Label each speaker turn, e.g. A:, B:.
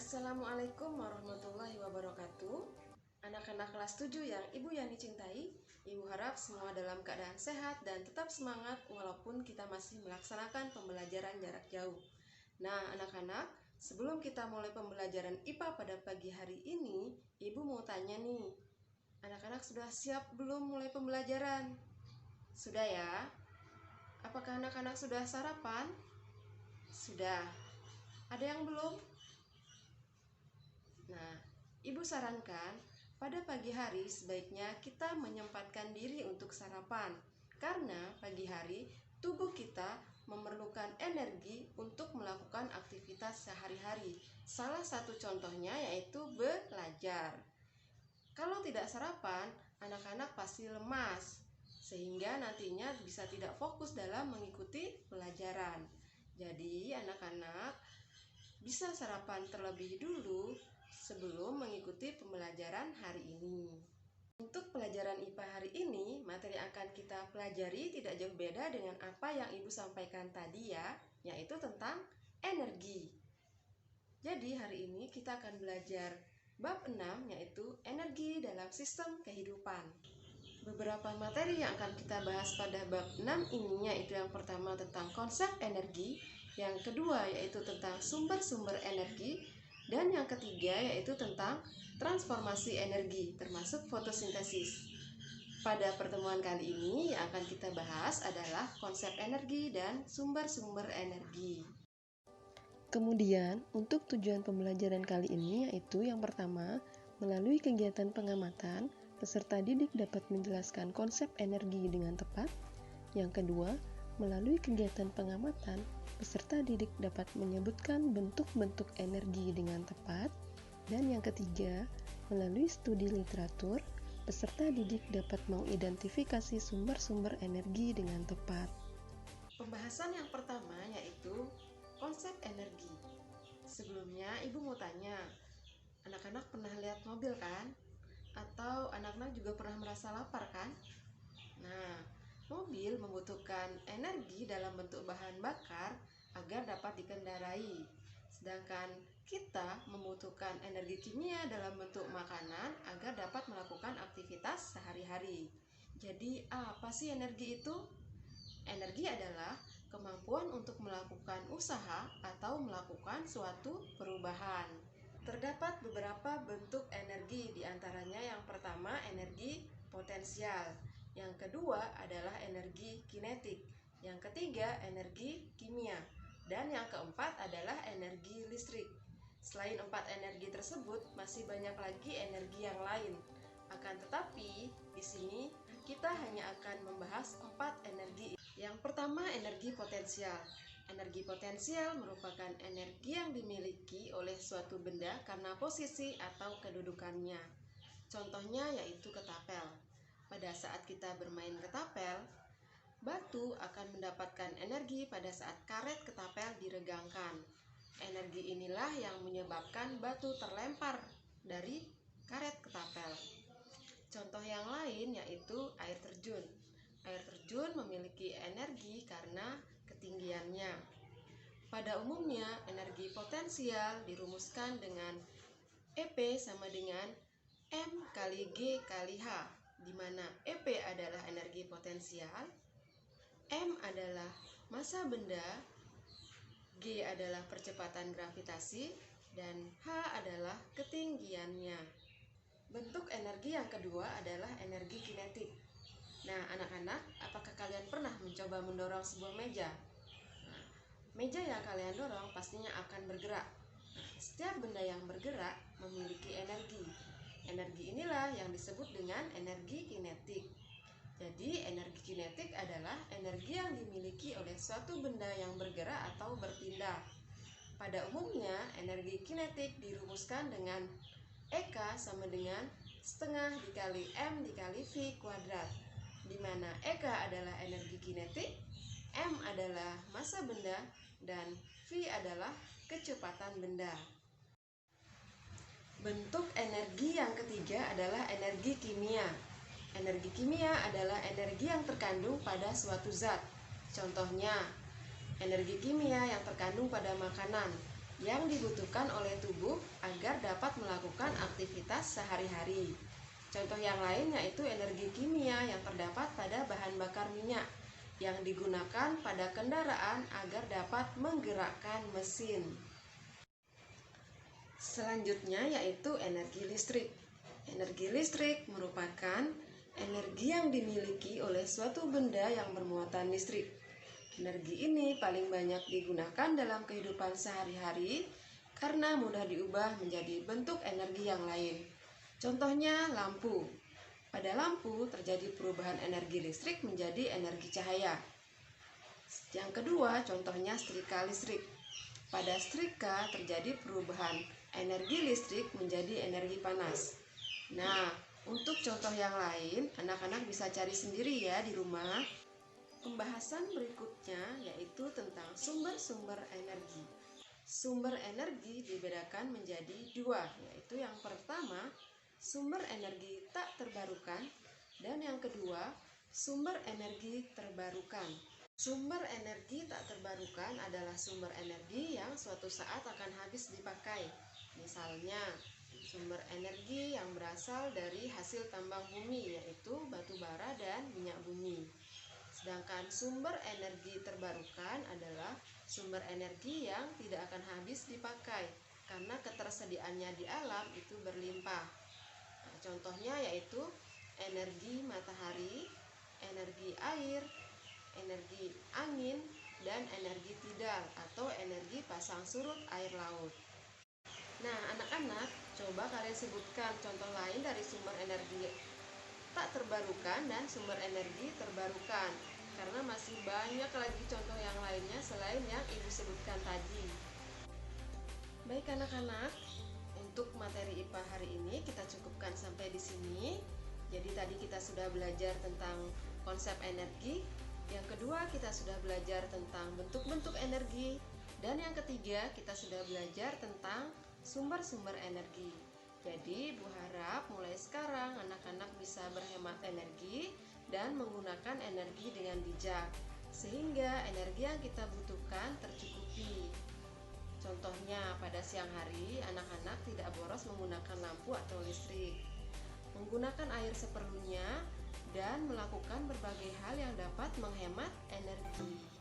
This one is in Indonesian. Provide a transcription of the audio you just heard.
A: Assalamualaikum warahmatullahi wabarakatuh. Anak-anak kelas 7 yang Ibu Yani cintai, Ibu harap semua dalam keadaan sehat dan tetap semangat walaupun kita masih melaksanakan pembelajaran jarak jauh. Nah, anak-anak, sebelum kita mulai pembelajaran IPA pada pagi hari ini, Ibu mau tanya nih, anak-anak sudah siap belum mulai pembelajaran? Sudah ya? Apakah anak-anak sudah sarapan? Sudah. Ada yang belum? Nah, Ibu sarankan pada pagi hari sebaiknya kita menyempatkan diri untuk sarapan, karena pagi hari tubuh kita memerlukan energi untuk melakukan aktivitas sehari-hari. Salah satu contohnya yaitu belajar. Kalau tidak sarapan, anak-anak pasti lemas, sehingga nantinya bisa tidak fokus dalam mengikuti pelajaran. Jadi, anak-anak bisa sarapan terlebih dulu sebelum mengikuti pembelajaran hari ini. Untuk pelajaran IPA hari ini, materi yang akan kita pelajari tidak jauh beda dengan apa yang Ibu sampaikan tadi ya, yaitu tentang energi. Jadi hari ini kita akan belajar bab 6, yaitu energi dalam sistem kehidupan. Beberapa materi yang akan kita bahas pada bab 6 ini yaitu yang pertama tentang konsep energi, yang kedua yaitu tentang sumber-sumber energi, dan yang ketiga yaitu tentang transformasi energi termasuk fotosintesis. Pada pertemuan kali ini yang akan kita bahas adalah konsep energi dan sumber-sumber energi.
B: Kemudian, untuk tujuan pembelajaran kali ini yaitu yang pertama, melalui kegiatan pengamatan, peserta didik dapat menjelaskan konsep energi dengan tepat. Yang kedua, melalui kegiatan pengamatan, peserta didik dapat menyebutkan bentuk-bentuk energi dengan tepat. Dan yang ketiga, melalui studi literatur, peserta didik dapat mengidentifikasi sumber-sumber energi dengan tepat.
A: Pembahasan yang pertama yaitu konsep energi. Sebelumnya Ibu mau tanya, anak-anak pernah lihat mobil kan? Atau anak-anak juga pernah merasa lapar kan? Nah, mobil membutuhkan energi dalam bentuk bahan bakar agar dapat dikendarai. Sedangkan kita membutuhkan energi kimia dalam bentuk makanan agar dapat melakukan aktivitas sehari-hari. Jadi, apa sih energi itu? Energi adalah kemampuan untuk melakukan usaha atau melakukan suatu perubahan. Terdapat beberapa bentuk energi, diantaranya yang pertama energi potensial, yang kedua adalah energi kinetik, yang ketiga energi kimia, dan yang keempat adalah energi listrik. Selain 4 energi tersebut, masih banyak lagi energi yang lain. Akan tetapi, di sini kita hanya akan membahas 4 energi. Yang pertama, energi potensial. Energi potensial merupakan energi yang dimiliki oleh suatu benda karena posisi atau kedudukannya. Contohnya yaitu ketapel. Pada saat kita bermain ketapel, batu akan mendapatkan energi pada saat karet ketapel diregangkan. Energi inilah yang menyebabkan batu terlempar dari karet ketapel. Contoh yang lain yaitu air terjun. Air terjun memiliki energi karena ketinggiannya. Pada umumnya, energi potensial dirumuskan dengan EP sama dengan M kali G kali H, di mana EP adalah energi potensial, M adalah massa benda, G adalah percepatan gravitasi, dan H adalah ketinggiannya. Bentuk energi yang kedua adalah energi kinetik. Nah, anak-anak, apakah kalian pernah mencoba mendorong sebuah meja? Nah, meja yang kalian dorong pastinya akan bergerak. Setiap benda yang bergerak memiliki energi. Energi inilah yang disebut dengan energi kinetik. Jadi, energi kinetik adalah energi yang dimiliki oleh suatu benda yang bergerak atau berpindah. Pada umumnya, energi kinetik dirumuskan dengan EK sama dengan setengah dikali M dikali V kuadrat, di mana EK adalah energi kinetik, M adalah massa benda, dan V adalah kecepatan benda. Bentuk energi yang ketiga adalah energi kimia. Energi kimia adalah energi yang terkandung pada suatu zat. Contohnya, energi kimia yang terkandung pada makanan. yang dibutuhkan oleh tubuh agar dapat melakukan aktivitas sehari-hari. Contoh yang lain yaitu energi kimia yang terdapat pada bahan bakar minyak yang digunakan pada kendaraan agar dapat menggerakkan mesin. Selanjutnya yaitu energi listrik. Energi listrik merupakan energi yang dimiliki oleh suatu benda yang bermuatan listrik. Energi ini paling banyak digunakan dalam kehidupan sehari-hari karena mudah diubah menjadi bentuk energi yang lain. Contohnya lampu. Pada lampu terjadi perubahan energi listrik menjadi energi cahaya. Yang kedua, contohnya setrika listrik. Pada setrika terjadi perubahan energi listrik menjadi energi panas. Nah, untuk contoh yang lain, anak-anak bisa cari sendiri ya di rumah. Pembahasan berikutnya yaitu tentang sumber-sumber energi. Sumber energi dibedakan menjadi dua, yaitu yang pertama, sumber energi tak terbarukan, dan yang kedua, sumber energi terbarukan. Sumber energi tak terbarukan adalah sumber energi yang suatu saat akan habis dipakai. Misalnya, sumber energi yang berasal dari hasil tambang bumi, yaitu batu bara dan minyak bumi. Sedangkan sumber energi terbarukan adalah sumber energi yang tidak akan habis dipakai karena ketersediaannya di alam itu berlimpah. Nah, contohnya yaitu energi matahari, energi air, energi angin, dan energi tidal atau energi pasang surut air laut. Nah, anak-anak, coba kalian sebutkan contoh lain dari sumber energi tak terbarukan dan sumber energi terbarukan, karena masih banyak lagi contoh yang lainnya selain yang ibu sebutkan tadi. Baik anak-anak, untuk materi IPA hari ini kita cukupkan sampai di sini. Jadi tadi kita sudah belajar tentang konsep energi, yang kedua kita sudah belajar tentang bentuk-bentuk energi, dan yang ketiga kita sudah belajar tentang sumber-sumber energi. Jadi ibu harap mulai sekarang anak-anak bisa berhemat energi dan menggunakan energi dengan bijak, sehingga energi yang kita butuhkan tercukupi. Contohnya pada siang hari anak-anak tidak boros menggunakan lampu atau listrik, menggunakan air seperlunya, dan melakukan berbagai hal yang dapat menghemat energi.